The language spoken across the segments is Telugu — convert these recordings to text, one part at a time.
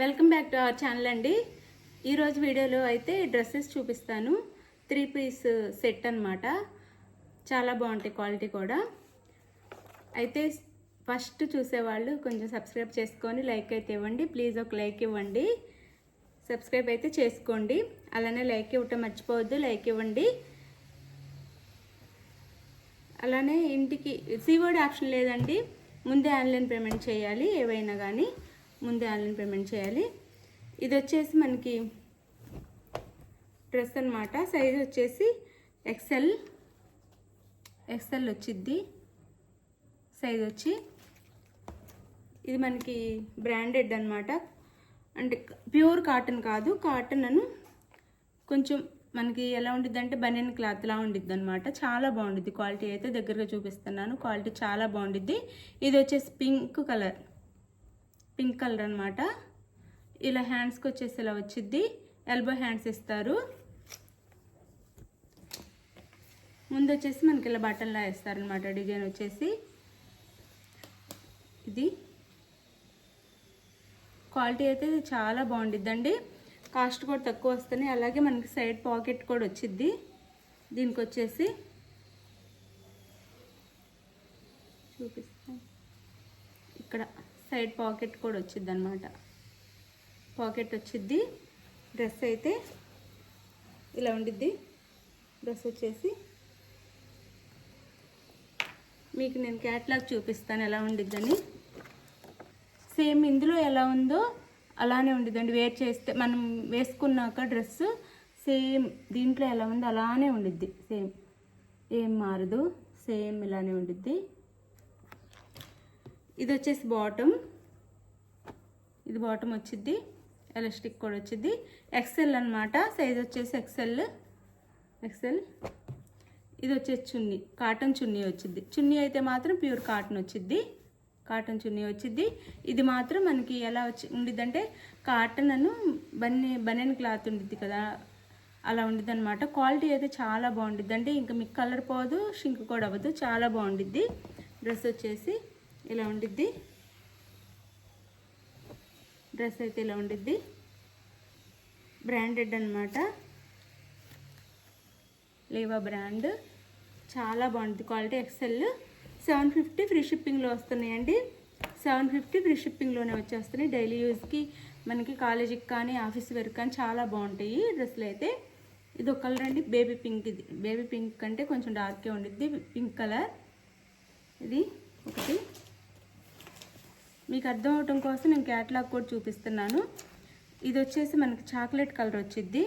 Welcome back to our channel అండి. ఈరోజు వీడియోలో అయితే డ్రెస్సెస్ చూపిస్తాను. 3 పీస్ సెట్ అన్నమాట. చాలా బాగుంటాయి, క్వాలిటీ కూడా. అయితే ఫస్ట్ చూసేవాళ్ళు కొంచెం సబ్స్క్రైబ్ చేసుకొని లైక్ అయితే ఇవ్వండి. ప్లీజ్ ఒక లైక్ ఇవ్వండి. సబ్స్క్రైబ్ అయితే చేసుకోండి. అలానే లైక్ ఇవ్వటం మర్చిపోవద్దు, లైక్ ఇవ్వండి. అలానే ఇంటికి సీఓడి ఆప్షన్ లేదండి, ముందే ఆన్లైన్ పేమెంట్ చేయాలి. ఏవైనా కానీ ముందే ఆన్లైన్ పేమెంట్ చేయాలి. ఇది వచ్చేసి మనకి డ్రెస్ అన్నమాట. సైజ్ వచ్చేసి ఎక్సెల్ వచ్చిద్ది సైజ్ వచ్చి. ఇది మనకి బ్రాండెడ్ అన్నమాట. అంటే ప్యూర్ కాటన్ కాదు, కాటన్ అను కొంచెం మనకి ఎలా ఉండిద్ది అంటే బనియన్ క్లాత్లా ఉండిద్ది అనమాట. చాలా బాగుండిద్ది. క్వాలిటీ అయితే దగ్గరగా చూపిస్తున్నాను. క్వాలిటీ చాలా బాగుండిద్ది. ఇది వచ్చేసి పింక్ కలర్ అనమాట. ఇలా హ్యాండ్స్కి వచ్చేసి ఇలా వచ్చిద్ది. ఎల్బో హ్యాండ్స్ ఇస్తారు. ముందు వచ్చేసి మనకి ఇలా బటన్లా వేస్తారనమాట. డిజైన్ వచ్చేసి ఇది. క్వాలిటీ అయితే చాలా బాగుండిద్దండి. కాస్ట్ కూడా తక్కువ వస్తుంది. అలాగే మనకి సైడ్ పాకెట్ కూడా వచ్చిద్ది. దీనికి వచ్చేసి చూపిస్తాను, ఇక్కడ సైడ్ పాకెట్ కూడా వచ్చిద్ది అనమాట. పాకెట్ వచ్చిద్ది. డ్రెస్ అయితే ఇలా ఉండిద్ది. డ్రెస్ వచ్చేసి మీకు నేను క్యాట్లాగ్ చూపిస్తాను ఎలా ఉండిద్దని. సేమ్ ఇందులో ఎలా ఉందో అలానే ఉండిద్దండి. వేర్ చేస్తే మనం వేసుకున్నాక డ్రెస్ సేమ్ దీంట్లో ఎలా ఉందో అలానే ఉండిద్ది. సేమ్ ఏం మారదు, సేమ్ ఇలానే ఉండిద్ది. ఇది వచ్చేసి బాటమ్. ఇది బాటమ్ వచ్చిద్ది. ఎలాస్టిక్ కూడా వచ్చిద్ది. ఎక్సెల్ అనమాట. సైజ్ వచ్చేసి ఎక్సెల్. ఇది వచ్చేసి చున్నీ, కాటన్ చున్నీ వచ్చిద్ది. చున్నీ అయితే మాత్రం ప్యూర్ కాటన్ వచ్చిద్ది. కాటన్ చున్నీ వచ్చిద్ది. ఇది మాత్రం మనకి ఎలా ఉండిద్దంటే కాటన్ అను బనియన్ క్లాత్ ఉండిద్ది కదా, అలా ఉండిద్ది అనమాట. క్వాలిటీ అయితే చాలా బాగుండిద్ది అండి. ఇంకా మీకు కలర్ పోదు, షింక్ కూడా అవ్వదు. చాలా బాగుండిద్ది. డ్రెస్ వచ్చేసి ఇలా ఉండిద్ది. డ్రెస్ అయితే ఇలా ఉండిద్ది. బ్రాండెడ్ అనమాట. లేవా బ్రాండ్. చాలా బాగుంటుంది. Quality XL. 750 ఫ్రీ షిప్పింగ్లో వస్తున్నాయండి. 750 ఫ్రీ షిప్పింగ్లోనే వచ్చేస్తున్నాయి. డైలీ యూజ్కి మనకి కాలేజీకి కానీ ఆఫీస్ వేర్ కానీ చాలా బాగుంటాయి డ్రెస్సులు అయితే. ఇది ఒక కలర్ అండి, బేబీ పింక్. ఇది బేబీ పింక్ అంటే కొంచెం డార్క్గా ఉండిద్ది, పింక్ కలర్. ఇది ఒకటి. మీకు అర్థం అవటం కోసం నేను క్యాటలాగ్ కూడా చూపిస్తున్నాను. ఇది వచ్చేసి మనకి చాక్లెట్ కలర్ వచ్చిద్ది.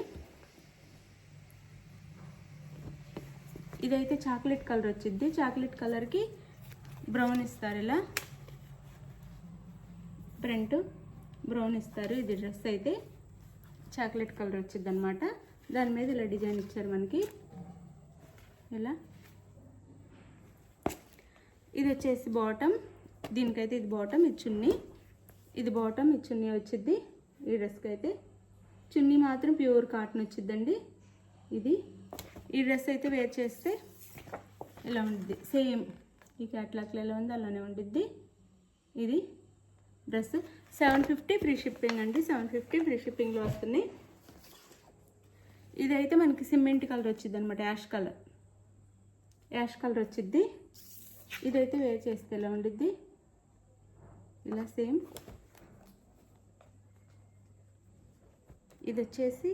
ఇదైతే చాక్లెట్ కలర్ వచ్చిద్ది. చాక్లెట్ కలర్కి బ్రౌన్ ఇస్తారు. ఇలా ప్రింట్ బ్రౌన్ ఇస్తారు. ఇది డ్రెస్ అయితే చాక్లెట్ కలర్ వచ్చింది అనమాట. దాని మీద ఇలా డిజైన్ ఇచ్చారు మనకి ఇలా. ఇది వచ్చేసి బాటమ్. దీనికైతే ఇది బాటమ్, ఇది చున్నీ. ఇది బాటమ్, ఇది చున్నీ వచ్చిద్ది. ఈ డ్రెస్కి అయితే చున్నీ మాత్రం ప్యూర్ కాటన్ వచ్చిద్దండి. ఇది ఈ డ్రెస్ అయితే వేర్ చేస్తే ఇలా ఉండిద్ది. సేమ్ ఈ క్యాట్లాగ్లో ఎలా ఉంది అలానే ఉండిద్ది. ఇది డ్రెస్ 750 ఫ్రీ షిప్పింగ్ అండి. 750 ఫ్రీ షిప్పింగ్లో వస్తుంది. ఇదైతే మనకి సిమెంట్ కలర్ వచ్చిద్ది అనమాట. యాష్ కలర్ వచ్చిద్ది. ఇదైతే వేర్ చేస్తే ఇలా ఉండిద్ది. ఇలా సేమ్. ఇది వచ్చేసి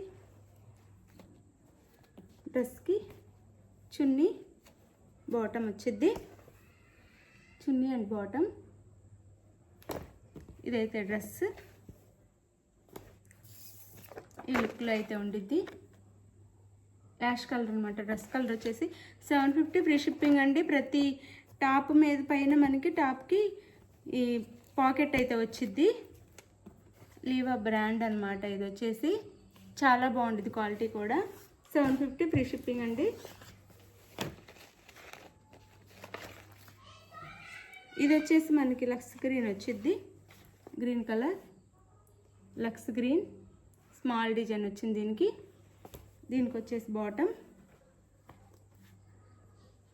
డ్రెస్కి చున్నీ, బాటమ్ వచ్చిద్ది. చున్నీ అండ్ బాటమ్. ఇదైతే డ్రెస్ ఈ లుక్లో అయితే ఉండిద్ది. యాష్ కలర్ అనమాట. డ్రెస్ కలర్ వచ్చేసి 750 ఫ్రీ షిప్పింగ్ అండి. ప్రతి టాప్ మీద పైన మనకి టాప్కి ఈ పాకెట్ అయితే వచ్చిద్ది. లీవా బ్రాండ్ అనమాట. ఇది వచ్చేసి చాలా బాగుంటుంది. క్వాలిటీ కూడా 750 ఫ్రీ షిప్పింగ్ అండి. ఇది వచ్చేసి మనకి లక్స్ గ్రీన్ వచ్చిద్ది. Green colour, Lux green. Small design వచ్చింది దీనికి. దీనికి వచ్చేసి బాటమ్.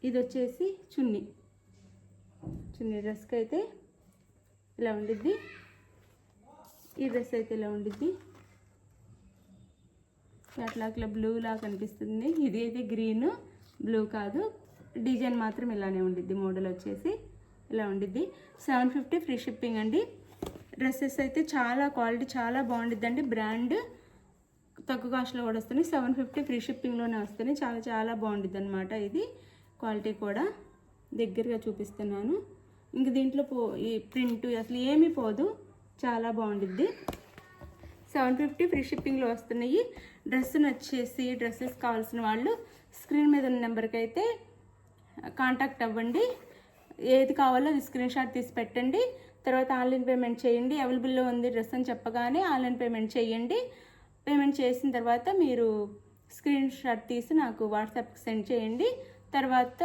ఇది వచ్చేసి చున్నీ. డ్రెస్కి అయితే ఇలా ఉండిద్ది. ఈ డ్రెస్ అయితే ఇలా ఉండిద్ది, క్యాట్లాగ్లో బ్లూ లా కనిపిస్తుంది. ఇది అయితే గ్రీన్, బ్లూ కాదు, డిజైన్ మాత్రం ఇలానే ఉండిద్ది. మోడల్ వచ్చేసి ఇలా ఉండిద్ది. 750 ఫ్రీ షిప్పింగ్ అండి. డ్రెస్సెస్ అయితే చాలా క్వాలిటీ చాలా బాగుండిద్ది అండి. బ్రాండ్ తక్కువ కాస్ట్లో కూడా వస్తున్నాయి. 750 ఫ్రీ షిప్పింగ్లోనే వస్తున్నాయి. చాలా చాలా బాగుండిద్ది అనమాట. ఇది క్వాలిటీ కూడా దగ్గరగా చూపిస్తున్నాను. ఇంక దీంట్లో ఈ ప్రింట్ అసలు ఏమీ పోదు, చాలా బాగుండిద్ది. 750 ఫ్రీ షిప్పింగ్లో వస్తున్నాయి. డ్రెస్ నచ్చేసి డ్రెస్సెస్ కావాల్సిన వాళ్ళు స్క్రీన్ మీద ఉన్న నెంబర్కి అయితే కాంటాక్ట్ అవ్వండి. ఏది కావాలో అది స్క్రీన్ షాట్ తీసి పెట్టండి. తర్వాత ఆన్లైన్ పేమెంట్ చేయండి. అవైలబుల్లో ఉంది డ్రెస్ అని చెప్పగానే ఆన్లైన్ పేమెంట్ చేయండి. పేమెంట్ చేసిన తర్వాత మీరు స్క్రీన్ షాట్ తీసి నాకు వాట్సాప్కి సెండ్ చేయండి. తర్వాత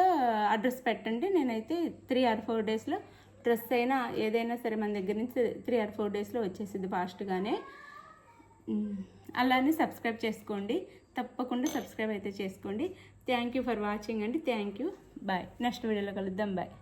అడ్రస్ పెట్టండి. నేనైతే 3 or 4 డేస్లో డ్రెస్ అయినా ఏదైనా సరే మన దగ్గర నుంచి 3 or 4 డేస్లో వచ్చేసింది ఫాస్ట్గానే. అలానే సబ్స్క్రైబ్ చేసుకోండి, తప్పకుండా సబ్స్క్రైబ్ అయితే చేసుకోండి. థ్యాంక్ యూ ఫర్ వాచింగ్ అండి. Thank you, bye. నెక్స్ట్ వీడియోలో కలుద్దాం. బాయ్.